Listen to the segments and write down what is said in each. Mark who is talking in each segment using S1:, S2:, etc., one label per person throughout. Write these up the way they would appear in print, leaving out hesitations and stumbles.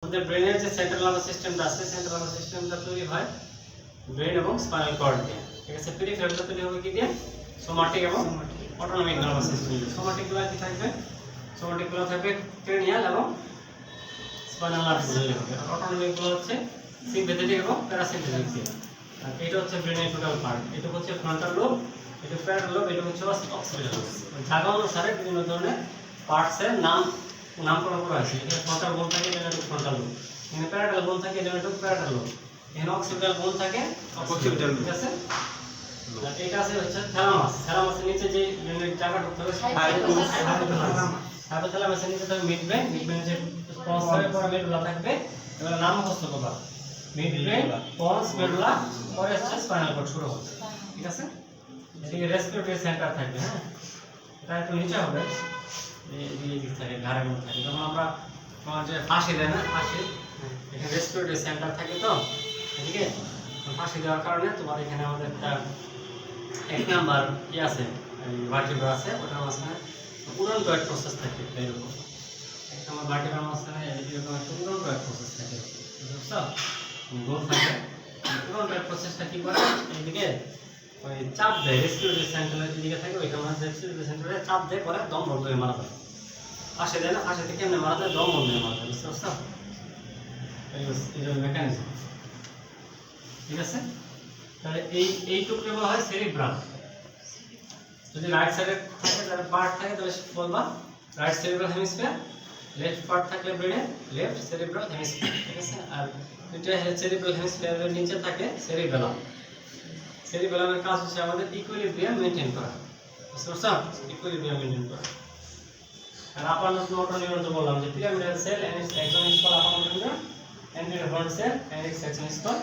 S1: আমাদের ব্রেনের যে সেন্ট্রাল নার্ভাস সিস্টেমটা আছে, সেন্ট্রাল নার্ভাস সিস্টেমটা তৈরি হয় ব্রেন এবং স্পাইনাল কর্ড দিয়ে, ঠিক আছে। পেরিফেরালটা তৈরি হবে কি দিয়ে? সোমাটিক এবং অটোনমিক নার্ভাস সিস্টেম দিয়ে। সোমাটিকগুলো কি থাকবে? সোমাটিকগুলো থাকবে ক্রেনিয়াল এবং স্পাইনাল নার্ভগুলো হবে। আর অটোনমিকগুলো হচ্ছে সিম্প্যাথেটিক এবং প্যারাসিম্প্যাথেটিক দিয়ে। আর এটা হচ্ছে ব্রেনের টোটাল পার্ট। এটা হচ্ছে ফ্রন্টাল লোব, এটা প্যারাটাল লোব, এটা হচ্ছে অক্সিপিটাল লোব। জায়গা অনুসারে বিভিন্ন ধরনের পার্টসের নামকরণ করা হয়েছে। এখানে ফ্রন্টাল বোন থাকে, এটা একটু ফ্রন্টাল লোব। এখানে প্যারাটাল বোন থাকে, এটা একটু প্যারাটাল লোব। এখানে অক্সিপিটাল বোন থাকে, অক্সিপিটাল, ঠিক আছে। আর এটা আছে হচ্ছে থ্যালামাস। থ্যালামাসের নিচে যে জায়গাটা থাকে হাইপোথ্যালামাসের নিচে থাকে মিড ব্রেন। মিড ব্রেন যে পন্স থাকে, পরে মেডুলা থাকবে। এগুলো নাম মুখস্থ করবা। মিড ব্রেন, পন্স, মেডুলা, পরে হচ্ছে স্পাইনাল কর্ড শুরু হবে, ঠিক আছে। এদিকে রেসপিরেটরি সেন্টার থাকবে, হ্যাঁ, এটা একটু নিচে হবে। এই দিক থাকে, ঘাড়ের মধ্যে থাকে। যখন আমরা যে ফাঁসি দেয় না, ফাঁসি, এখানে রেসপিরেটরি সেন্টার থাকে, তো এদিকে ফাঁসি দেওয়ার কারণে তোমার এখানে আমাদের একটা 1 নাম্বার কি আছে, ভার্টিব্রা আছে, ওটার মাঝখানে উড়নটয়েড প্রসেস থাকে এরকম। 1 নাম্বার ভার্টিব্রার মাঝখানে এরকম একটা উড়নটয়েড প্রসেস থাকে, বুঝছো? গোল থাকে। উড়নটয়েড প্রসেসটা কি করে? এইদিকে ওই চাপ দেয়, রেসপিরেটরি সেন্টারের দিকে থাকে, ওইখানে রেসপিরেটরি সেন্টারে চাপ দেয়, পরে দম বন্ধ হয়ে মারা যায়। ফাঁসি দেয় না, ফাঁসিতে কেমনে মারা যায়? দম বন্ধ হয়ে মারা যায়, বুঝতে পারছো? এই মেকানিজম, ঠিক আছে। তাহলে এইটুকু বলা হয় সেরিব্রাম। যদি রাইট সাইডে থাকে, তাহলে পার্ট থাকে, তাহলে বলবা right cerebral hemisphere. Left part থাকলে ব্রেনে লেফট সেরিব্রাল হেমিস্ফিয়ার, ঠিক আছে। আর এটা সেরিব্রাল হেমিস্ফিয়ারের নিচে থাকে সেরিবেলাম। সেরিবেলামের কাজ হচ্ছে আমাদের ইকুইলিব্রিয়াম মেইনটেইন করা, বুঝতে পারছো? ইকুইলিব্রিয়াম মেইনটেইন করা। আর আপার মোটর নিউরন তো বললাম যে pyramidal cell and its section is called upper motor neuron, anterior horn cell and its section is called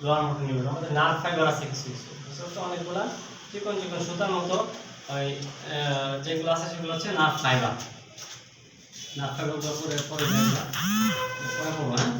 S1: lower motor neuron. আমাদের নার্ভ ফাইবার আছে কিছু কিছু, বুঝতে পারছো? অনেকগুলা চিকন চিকন সুতার মতো ওই যেগুলো আছে সেগুলো হচ্ছে নার্ভ ফাইবার। নার্ভ ফাইবার পরে পরে পরে পড়বো, হ্যাঁ।